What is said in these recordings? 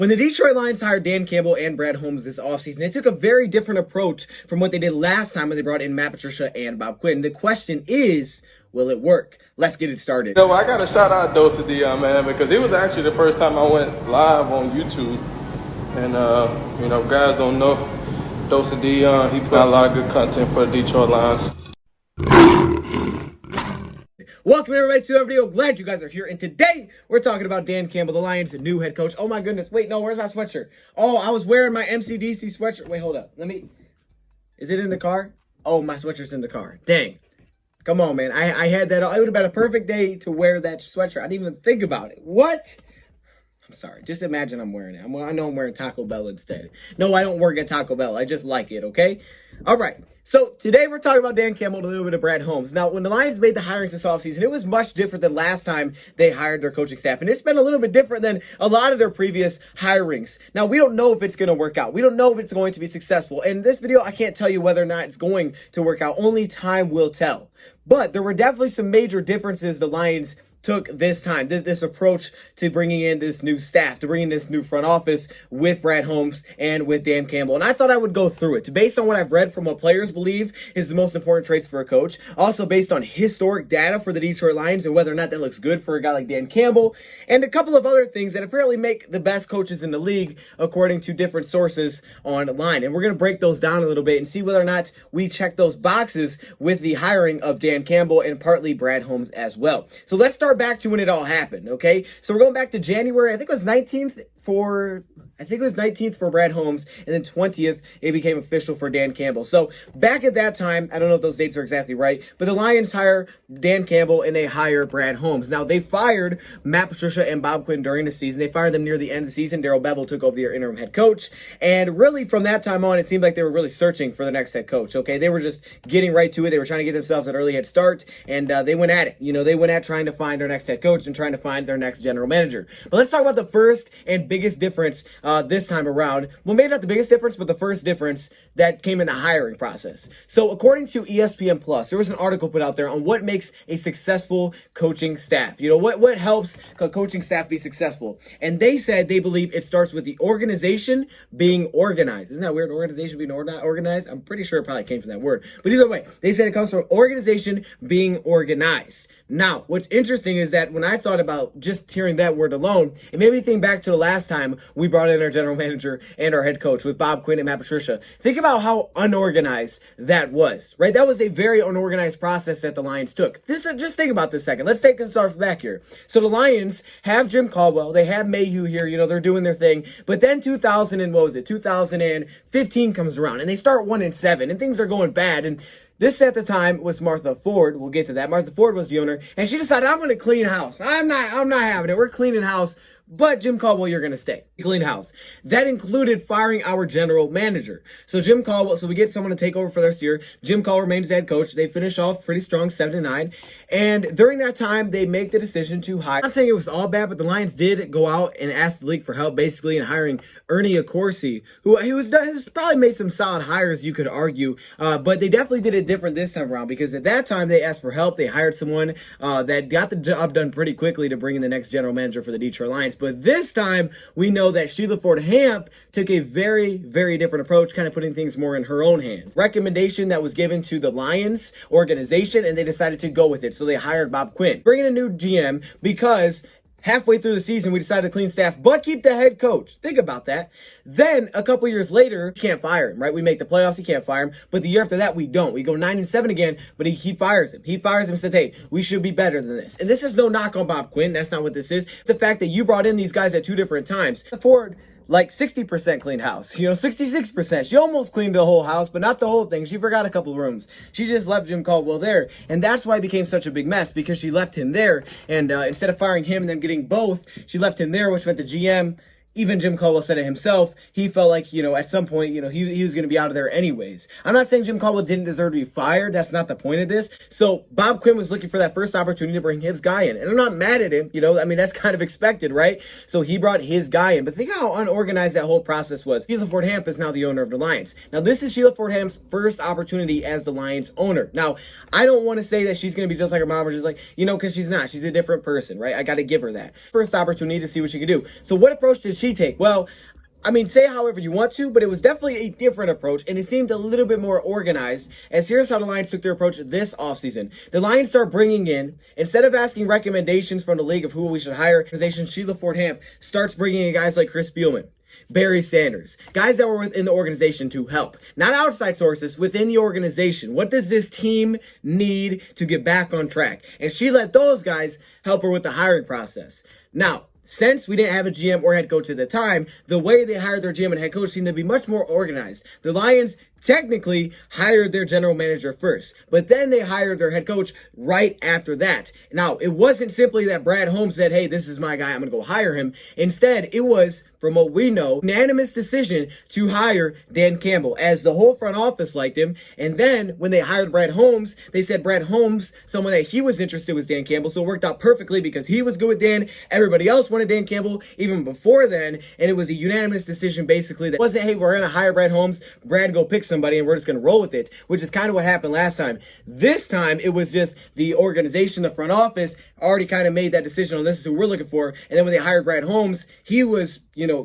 When the Detroit Lions hired Dan Campbell and Brad Holmes this offseason, they took a very different approach from what they did last time when they brought in Matt Patricia and Bob Quinn. The question is, will it work? Let's get it started. I got to shout out DoseOfDion, man, because it was actually the first time I went live on YouTube. And, guys don't know DoseOfDion. He put out a lot of good content for the Detroit Lions. Welcome everybody to our video. Glad you guys are here. And today we're talking about Dan Campbell, the Lions' new head coach. Oh my goodness. Wait, no, where's my sweatshirt? Oh, I was wearing my MCDC sweatshirt. Wait, hold up. Is it in the car? Oh, my sweatshirt's in the car. Dang. Come on, man. I had that. It would have been a perfect day to wear that sweatshirt. I didn't even think about it. What? I'm sorry. Just imagine I'm wearing it. I know I'm wearing Taco Bell instead. No, I don't work at Taco Bell. I just like it, okay? All right. So today we're talking about Dan Campbell and a little bit of Brad Holmes. Now, when the Lions made the hirings this offseason, it was much different than last time they hired their coaching staff. And it's been a little bit different than a lot of their previous hirings. Now, we don't know if it's going to work out. We don't know if it's going to be successful. And in this video, I can't tell you whether or not it's going to work out. Only time will tell. But there were definitely some major differences the Lions took this time, this approach to bringing in this new staff, to bringing this new front office with Brad Holmes and with Dan Campbell. And I thought I would go through it based on what I've read from what players believe is the most important traits for a coach. Also based on historic data for the Detroit Lions and whether or not that looks good for a guy like Dan Campbell, and a couple of other things that apparently make the best coaches in the league according to different sources online. And we're going to break those down a little bit and see whether or not we check those boxes with the hiring of Dan Campbell and partly Brad Holmes as well. So let's start back to when it all happened, okay? So we're going back to January, I think it was 19th for Brad Holmes, and then 20th, it became official for Dan Campbell. So back at that time, I don't know if those dates are exactly right, but the Lions hire Dan Campbell and they hire Brad Holmes. Now, they fired Matt Patricia and Bob Quinn during the season. They fired them near the end of the season. Darrell Bevell took over the interim head coach, and really from that time on, it seemed like they were really searching for the next head coach, okay? They were just getting right to it. They were trying to get themselves an early head start, and they went at it. They went at trying to find their next head coach and trying to find their next general manager. But let's talk about the first and biggest difference this time around. Well, maybe not the biggest difference, but the first difference that came in the hiring process. So according to ESPN Plus, there was an article put out there on what makes a successful coaching staff. What helps a coaching staff be successful. And they said they believe it starts with the organization being organized. Isn't that weird? Organization being organized? I'm pretty sure it probably came from that word. But either way, they said it comes from organization being organized. Now, what's interesting is that when I thought about just hearing that word alone, it made me think back to the last time we brought in our general manager and our head coach with Bob Quinn and Matt Patricia. Think about how unorganized that was, right? That was a very unorganized process that the Lions took. Just think about this a second. Let's take a start back here. So the Lions have Jim Caldwell. They have Mayhew here. They're doing their thing. But then 2015 comes around and they start 1-7 and things are going bad. And this at the time was Martha Ford. We'll get to that. Martha Ford was the owner, and she decided, I'm going to clean house. I'm not having it. We're cleaning house. But Jim Caldwell, you're going to stay. Clean house. That included firing our general manager. So Jim Caldwell, so we get someone to take over for this year. Jim Caldwell remains the head coach. They finish off pretty strong, 7-9. And during that time, they make the decision to hire. I'm not saying it was all bad, but the Lions did go out and ask the league for help, basically, in hiring Ernie Accorsi, who has probably made some solid hires, you could argue. But they definitely did it different this time around, because at that time, they asked for help. They hired someone that got the job done pretty quickly to bring in the next general manager for the Detroit Lions. But this time, we know that Sheila Ford Hamp took a very, very different approach, kind of putting things more in her own hands. Recommendation that was given to the Lions organization, and they decided to go with it. So they hired Bob Quinn, bringing a new GM because halfway through the season, we decided to clean staff, but keep the head coach. Think about that. Then, a couple years later, you can't fire him, right? We make the playoffs, you can't fire him. But the year after that, we don't. We go 9-7 again, but he fires him. He fires him and says, hey, we should be better than this. And this is no knock on Bob Quinn. That's not what this is. It's the fact that you brought in these guys at two different times. Ford, like 60% clean house, 66%. She almost cleaned the whole house, but not the whole thing. She forgot a couple rooms. She just left Jim Caldwell there. And that's why it became such a big mess, because she left him there. And instead of firing him and then getting both, she left him there, which meant the GM even Jim Caldwell said it himself. He felt like, at some point, he was going to be out of there anyways. I'm not saying Jim Caldwell didn't deserve to be fired. That's not the point of this. So Bob Quinn was looking for that first opportunity to bring his guy in. And I'm not mad at him. That's kind of expected, right? So he brought his guy in. But think how unorganized that whole process was. Sheila Ford Hamp is now the owner of the Lions. Now, this is Sheila Ford Hamp's first opportunity as the Lions owner. Now, I don't want to say that she's going to be just like her mom or just because she's not. She's a different person, right? I got to give her that. First opportunity to see what she can do. So what approach did she take? Well, I mean, say however you want to, but it was definitely a different approach, and it seemed a little bit more organized, as here's how the Lions took their approach this offseason. The Lions start bringing in, instead of asking recommendations from the league of who we should hire, organization Sheila Ford Hamp starts bringing in guys like Chris Spielman, Barry Sanders, guys that were within the organization to help. Not outside sources, within the organization. What does this team need to get back on track? And she let those guys help her with the hiring process. Now, since we didn't have a GM or head coach at the time, the way they hired their GM and head coach seemed to be much more organized. The Lions technically hired their general manager first, but then they hired their head coach right after that. Now, it wasn't simply that Brad Holmes said, hey, this is my guy, I'm going to go hire him. Instead, it was, from what we know, unanimous decision to hire Dan Campbell, as the whole front office liked him. And then when they hired Brad Holmes, they said Brad Holmes, someone that he was interested was Dan Campbell. So it worked out perfectly because he was good with Dan. Everybody else wanted Dan Campbell even before then. And it was a unanimous decision basically that wasn't, hey, we're going to hire Brad Holmes, Brad go pick somebody and we're just going to roll with it, which is kind of what happened last time. This time it was just the organization, the front office already kind of made that decision on this is who we're looking for. And then when they hired Brad Holmes, he was,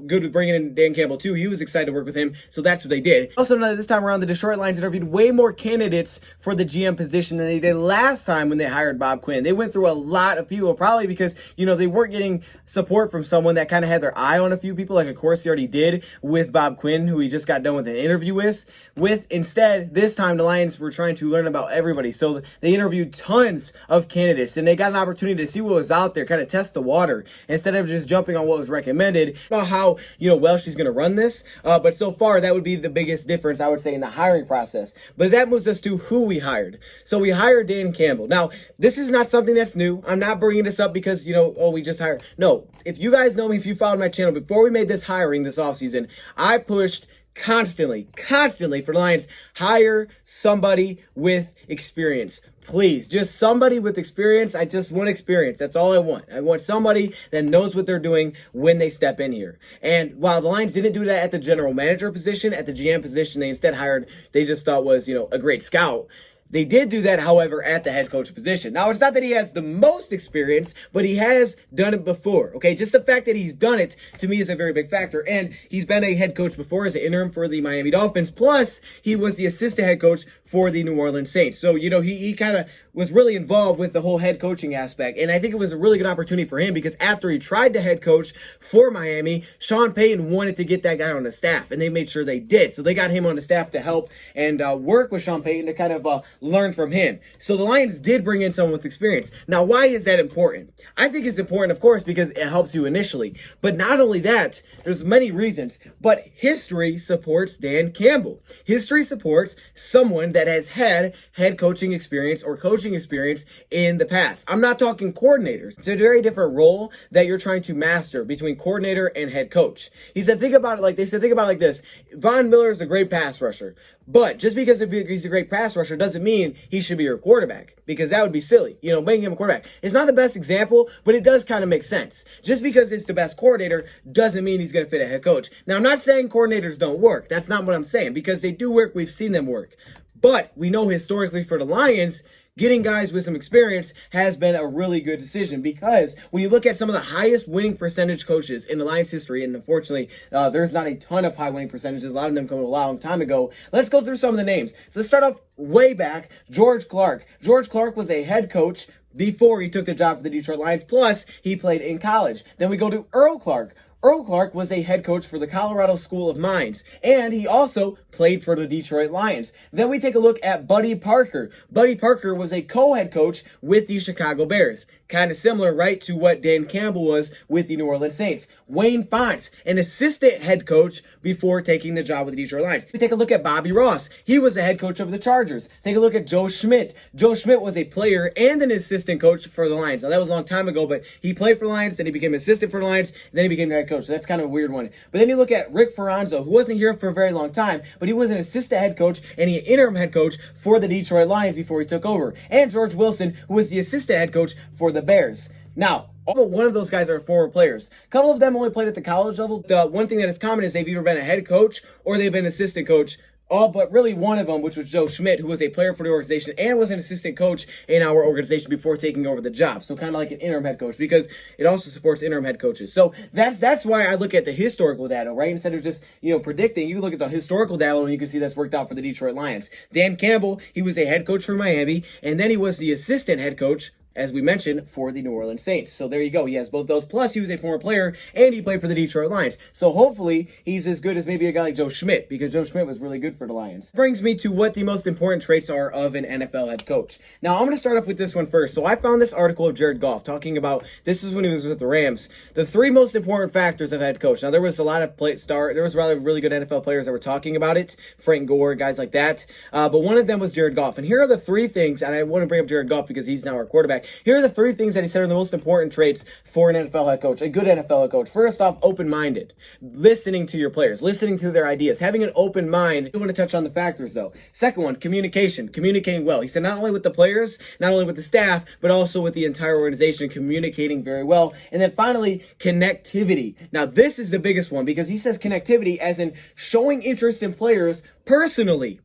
good with bringing in Dan Campbell too. He was excited to work with him. So that's what they did. Also, this time around, the Detroit Lions interviewed way more candidates for the GM position than they did last time when they hired Bob Quinn. They went through a lot of people, probably because, they weren't getting support from someone that kind of had their eye on a few people, like of course he already did with Bob Quinn, who he just got done with an interview with. Instead, this time the Lions were trying to learn about everybody. So they interviewed tons of candidates and they got an opportunity to see what was out there, kind of test the water instead of just jumping on what was recommended. I don't know how, well she's going to run this. But so far, that would be the biggest difference, I would say, in the hiring process. But that moves us to who we hired. So we hired Dan Campbell. Now, this is not something that's new. I'm not bringing this up because, we just hired. No, if you guys know me, if you followed my channel, before we made this hiring this offseason, I pushed constantly for the Lions, hire somebody with experience. Please, just somebody with experience. I just want experience. That's all I want. I want somebody that knows what they're doing when they step in here. And while the Lions didn't do that at the general manager position, at the GM position, they instead hired, they just thought was, a great scout. They did do that, however, at the head coach position. Now, it's not that he has the most experience, but he has done it before, okay? Just the fact that he's done it, to me, is a very big factor. And he's been a head coach before as an interim for the Miami Dolphins. Plus, he was the assistant head coach for the New Orleans Saints. So, he kind of was really involved with the whole head coaching aspect. And I think it was a really good opportunity for him because after he tried to head coach for Miami, Sean Payton wanted to get that guy on the staff, and they made sure they did. So they got him on the staff to help and work with Sean Payton to kind of learn from him. So the Lions did bring in someone with experience. Now, why is that important? I think it's important, of course, because it helps you initially. But not only that, there's many reasons, but history supports Dan Campbell. History supports someone that has had head coaching experience or coaching experience in the past. I'm not talking coordinators. It's a very different role that you're trying to master between coordinator and head coach. He said, think about it like this. Von Miller is a great pass rusher, but just because he's a great pass rusher doesn't mean he should be your quarterback, because that would be silly, making him a quarterback. It's not the best example, but it does kind of make sense. Just because it's the best coordinator doesn't mean he's going to fit a head coach. Now, I'm not saying coordinators don't work. That's not what I'm saying, because they do work. We've seen them work. But we know historically for the Lions, getting guys with some experience has been a really good decision, because when you look at some of the highest winning percentage coaches in the Lions history, and unfortunately, there's not a ton of high winning percentages, a lot of them come a long time ago. Let's go through some of the names. So let's start off way back. George Clark. George Clark was a head coach before he took the job for the Detroit Lions, plus he played in college. Then we go to Earl Clark. Earl Clark was a head coach for the Colorado School of Mines, and he also played for the Detroit Lions. Then we take a look at Buddy Parker. Buddy Parker was a co-head coach with the Chicago Bears. Kind of similar, right, to what Dan Campbell was with the New Orleans Saints. Wayne Fontes, an assistant head coach before taking the job with the Detroit Lions. We take a look at Bobby Ross. He was the head coach of the Chargers. Take a look at Joe Schmidt. Joe Schmidt was a player and an assistant coach for the Lions. Now, that was a long time ago, but he played for the Lions, then he became assistant for the Lions, and then he became the head coach. So that's kind of a weird one. But then you look at Rick Ferranzo, who wasn't here for a very long time, but he was an assistant head coach and an interim head coach for the Detroit Lions before he took over. And George Wilson, who was the assistant head coach for the Bears. Now, all one of those guys are former players. A couple of them only played at the college level. The one thing that is common is they've either been a head coach or they've been an assistant coach all but really one of them, which was Joe Schmidt, who was a player for the organization and was an assistant coach in our organization before taking over the job. So kind of like an interim head coach, because it also supports interim head coaches. So that's why I look at the historical data, right? Instead of just, predicting, you look at the historical data and you can see that's worked out for the Detroit Lions. Dan Campbell, he was a head coach for Miami, and then he was the assistant head coach, as we mentioned, for the New Orleans Saints. So there you go. He has both those. Plus, he was a former player, and he played for the Detroit Lions. So hopefully, he's as good as maybe a guy like Joe Schmidt, because Joe Schmidt was really good for the Lions. Brings me to what the most important traits are of an NFL head coach. Now, I'm going to start off with this one first. So I found this article of Jared Goff talking about, this was when he was with the Rams, the 3 most important factors of head coach. Now, there was a lot of there was really good NFL players that were talking about it, Frank Gore, guys like that. But one of them was Jared Goff. And here are the 3 things, and I want to bring up Jared Goff because he's now our quarterback. Here are the 3 things that he said are the most important traits for an NFL head coach, a good NFL head coach. First off, open-minded, listening to your players, listening to their ideas, having an open mind. I want to touch on the factors though. Second one, communication, communicating well. He said not only with the players, not only with the staff, but also with the entire organization, communicating very well. And then finally, connectivity. Now this is the biggest one, because he says connectivity as in showing interest in players personally.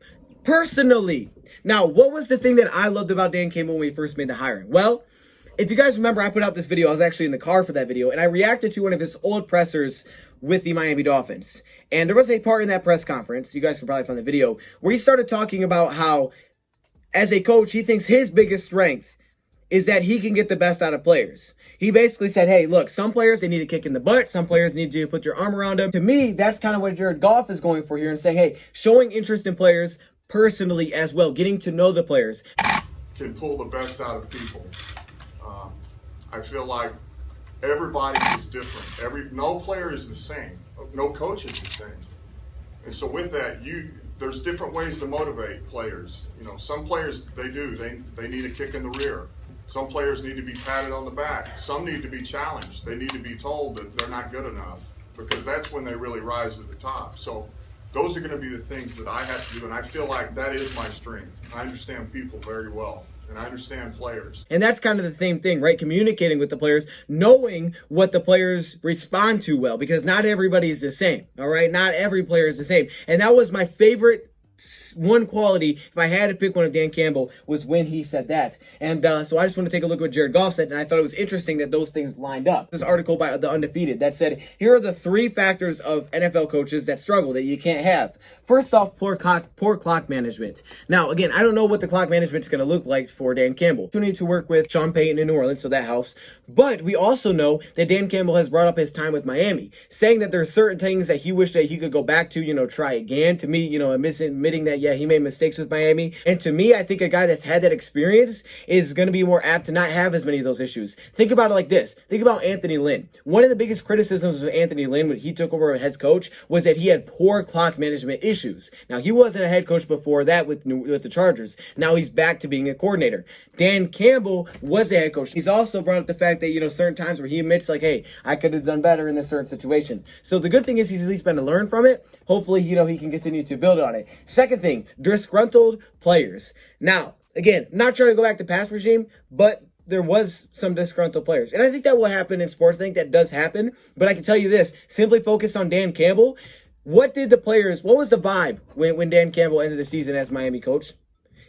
Now, what was the thing that I loved about Dan Campbell when we first made the hiring? Well, if you guys remember, I put out this video. I was actually in the car for that video, and I reacted to one of his old pressers with the Miami Dolphins. And there was a part in that press conference, you guys can probably find the video, where he started talking about how, as a coach, he thinks his biggest strength is that he can get the best out of players. He basically said, hey, look, some players, they need a kick in the butt. Some players need you to put your arm around them. To me, that's kind of what Jared Goff is going for here and saying, hey, showing interest in players personally as well, getting to know the players. Can pull the best out of people. I feel like everybody is different. No player is the same. No coach is the same. And so with that, there's different ways to motivate players. Some players, they need a kick in the rear. Some players need to be patted on the back. Some need to be challenged. They need to be told that they're not good enough, because that's when they really rise to the top. So those are going to be the things that I have to do, and I feel like that is my strength. I understand people very well, and I understand players. And that's kind of the same thing, right? Communicating with the players, knowing what the players respond to well, because not everybody is the same, all right? Not every player is the same. And that was my favorite one quality, if I had to pick one of Dan Campbell, was when he said that. And so I just want to take a look at what Jared Goff said, and I thought it was interesting that those things lined up. This article by The Undefeated that said, here are the 3 factors of NFL coaches that struggle, that you can't have. First off, poor clock management. Now, again, I don't know what the clock management is going to look like for Dan Campbell. We need to work with Sean Payton in New Orleans, so that helps. But we also know that Dan Campbell has brought up his time with Miami, saying that there are certain things that he wished that he could go back to, try again. To me, admitting that, yeah, he made mistakes with Miami. And to me, I think a guy that's had that experience is going to be more apt to not have as many of those issues. Think about it like this. Think about Anthony Lynn. One of the biggest criticisms of Anthony Lynn when he took over as head coach was that he had poor clock management issues. Now, he wasn't a head coach before that with the Chargers. Now he's back to being a coordinator. Dan Campbell was a head coach. He's also brought up the fact that, certain times where he admits like, hey, I could have done better in this certain situation. So the good thing is he's at least been to learn from it. Hopefully, he can continue to build on it. Second thing, disgruntled players. Now, again, not trying to go back to past regime, but there was some disgruntled players. And I think that will happen in sports. I think that does happen. But I can tell you this, simply focus on Dan Campbell. What was the vibe when Dan Campbell ended the season as Miami coach?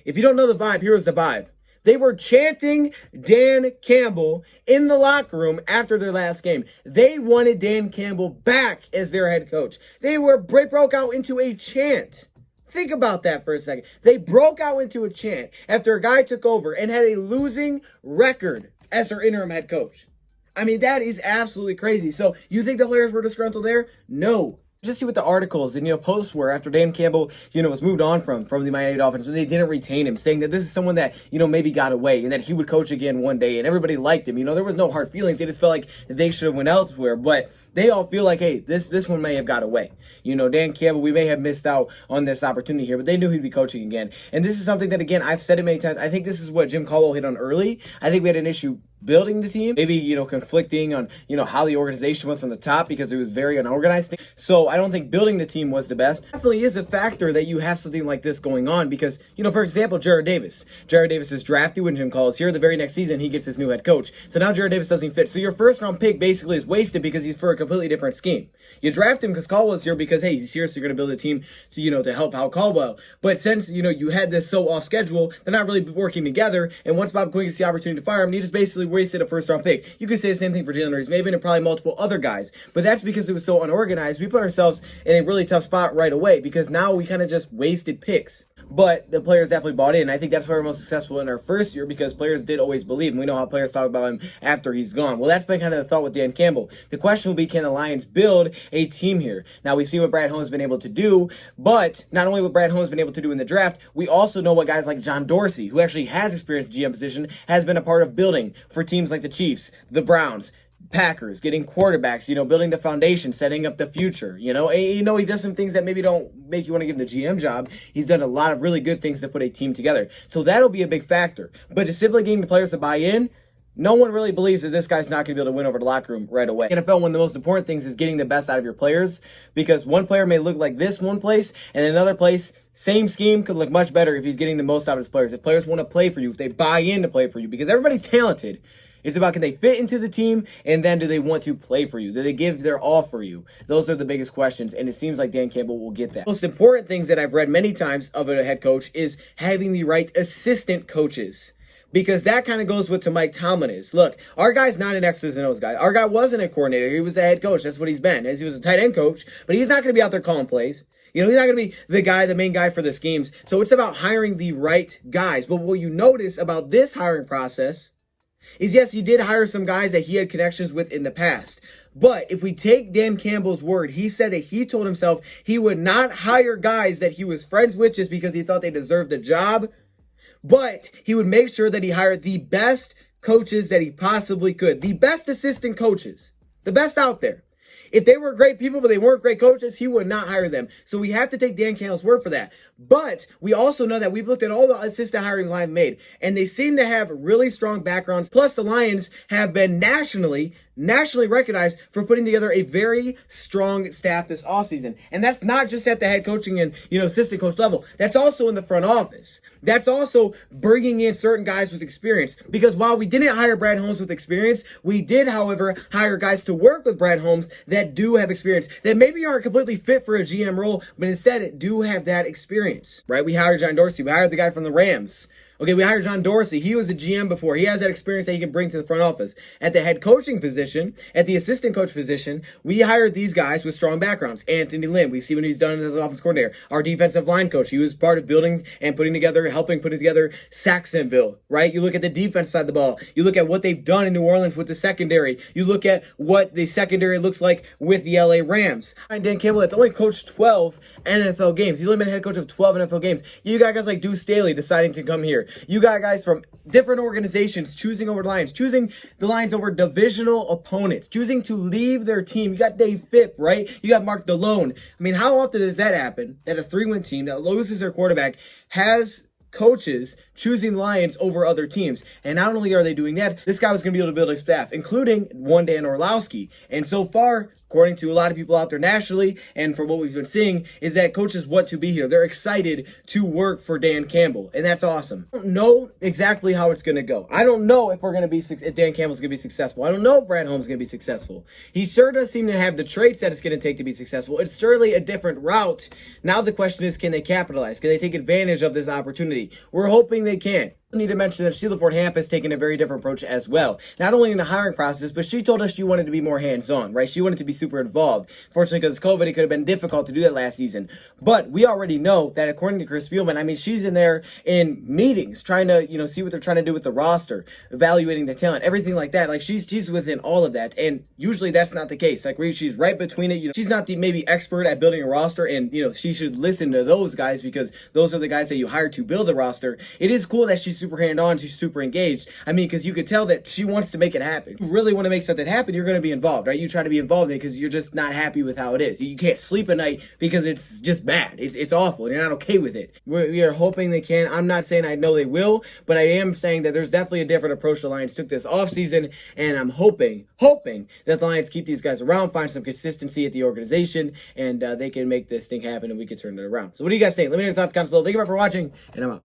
If you don't know the vibe, here was the vibe. They were chanting Dan Campbell in the locker room after their last game. They wanted Dan Campbell back as their head coach. They broke out into a chant. Think about that for a second. They broke out into a chant after a guy took over and had a losing record as their interim head coach. I mean, that is absolutely crazy. So you think the players were disgruntled there? No. Just see what the articles and posts were after Dan Campbell was moved on from the Miami Dolphins, when they didn't retain him, saying that this is someone that maybe got away and that he would coach again one day, and everybody liked him. There was no hard feelings. They just felt like they should have went elsewhere, but they all feel like, hey, this one may have got away. Dan Campbell, we may have missed out on this opportunity here, but they knew he'd be coaching again. And this is something that, again, I've said it many times. I think this is what Jim Caldwell hit on early. I think we had an issue building the team, maybe, conflicting on, how the organization was from the top because it was very unorganized. So I don't think building the team was the best. It definitely is a factor that you have something like this going on because, for example, Jared Davis. Jared Davis is drafted when Jim Call is here. The very next season, he gets his new head coach. So now Jared Davis doesn't fit. So your first round pick basically is wasted because he's for a completely different scheme. You draft him because Caldwell's here because, hey, he's here, so you're going to build a team to help out Caldwell. But since, you had this so off schedule, they're not really working together. And once Bob Quinn gets the opportunity to fire him, he just basically wasted a first round pick. You could say the same thing for Jalen Reeves-Maybin and probably multiple other guys. But that's because it was so unorganized. We put ourselves in a really tough spot right away because now we kind of just wasted picks. But the players definitely bought in. I think that's why we're most successful in our first year because players did always believe. And we know how players talk about him after he's gone. Well, that's been kind of the thought with Dan Campbell. The question will be, can the Lions build a team here? Now, we see what Brad Holmes has been able to do. But not only what Brad Holmes has been able to do in the draft, we also know what guys like John Dorsey, who actually has experience in GM position, has been a part of building for teams like the Chiefs, the Browns, Packers, getting quarterbacks, building the foundation, setting up the future. He does some things that maybe don't make you want to give him the GM job. He's done a lot of really good things to put a team together. So that'll be a big factor. But just simply getting the players to buy in, no one really believes that this guy's not going to be able to win over the locker room right away. NFL, one of the most important things is getting the best out of your players because one player may look like this one place and another place, same scheme, could look much better if he's getting the most out of his players. If players want to play for you, if they buy in to play for you, because everybody's talented. It's about, can they fit into the team, and then do they want to play for you? Do they give their all for you? Those are the biggest questions, and it seems like Dan Campbell will get that. Most important things that I've read many times of a head coach is having the right assistant coaches. Because that kind of goes with to Mike Tomlin is. Look, our guy's not an X's and O's guy. Our guy wasn't a coordinator. He was a head coach. That's what he's been. As he was a tight end coach, but he's not going to be out there calling plays. He's not going to be the main guy for the schemes. So it's about hiring the right guys. But what you notice about this hiring process is, yes, he did hire some guys that he had connections with in the past. But if we take Dan Campbell's word, he said that he told himself he would not hire guys that he was friends with just because he thought they deserved the job. But he would make sure that he hired the best coaches that he possibly could. The best assistant coaches. The best out there. If they were great people, but they weren't great coaches, he would not hire them. So we have to take Dan Campbell's word for that. But we also know that we've looked at all the assistant hirings Lions made, and they seem to have really strong backgrounds. Plus, the Lions have been nationally recognized for putting together a very strong staff this offseason. And that's not just at the head coaching and, assistant coach level. That's also in the front office. That's also bringing in certain guys with experience. Because while we didn't hire Brad Holmes with experience, we did, however, hire guys to work with Brad Holmes that do have experience, that maybe aren't completely fit for a GM role, but instead do have that experience, right? We hired John Dorsey. We hired the guy from the Rams. Okay, we hired John Dorsey. He was a GM before. He has that experience that he can bring to the front office. At the head coaching position, at the assistant coach position, we hired these guys with strong backgrounds. Anthony Lynn, we see what he's done as an offense coordinator. Our defensive line coach, he was part of building and helping put together Saxonville, right? You look at the defense side of the ball. You look at what they've done in New Orleans with the secondary. You look at what the secondary looks like with the LA Rams. And Dan Campbell has only coached 12 NFL games. He's only been head coach of 12 NFL games. You got guys like Deuce Staley deciding to come here. You got guys from different organizations choosing over the Lions, choosing the Lions over divisional opponents, choosing to leave their team. You got Dave Phipp, right? You got Mark DeLone. I mean, how often does that happen that a 3-win team that loses their quarterback has coaches choosing the Lions over other teams? And not only are they doing that, this guy was going to be able to build a staff, including one Dan Orlowski. And so far, according to a lot of people out there nationally, and from what we've been seeing, is that coaches want to be here. They're excited to work for Dan Campbell, and that's awesome. I don't know exactly how it's going to go. I don't know if if Dan Campbell's going to be successful. I don't know if Brad Holmes is going to be successful. He sure does seem to have the traits that it's going to take to be successful. It's certainly a different route. Now the question is, can they capitalize? Can they take advantage of this opportunity? We're hoping they can. I need to mention that Sheila Ford Hamp has taken a very different approach as well. Not only in the hiring process, but she told us she wanted to be more hands-on, right? She wanted to be super involved. Fortunately, because of COVID, it could have been difficult to do that last season. But we already know that according to Chris Spielman, she's in there in meetings, trying to, see what they're trying to do with the roster, evaluating the talent, everything like that. Like, she's within all of that. And usually that's not the case. Like, she's right between it. She's not the maybe expert at building a roster, and, she should listen to those guys because those are the guys that you hire to build the roster. It is cool that she's super hand-on, she's super engaged. I mean, because you could tell that she wants to make it happen. If you really want to make something happen, you're going to be involved, right? You try to be involved in it because you're just not happy with how it is. You can't sleep at night because it's just bad. It's awful. You're not okay with it. We are hoping they can. I'm not saying I know they will, but I am saying that there's definitely a different approach the Lions took this offseason, and I'm hoping that the Lions keep these guys around, find some consistency at the organization, and they can make this thing happen and we can turn it around. So what do you guys think? Let me know your thoughts, comments below. Thank you for watching, and I'm out.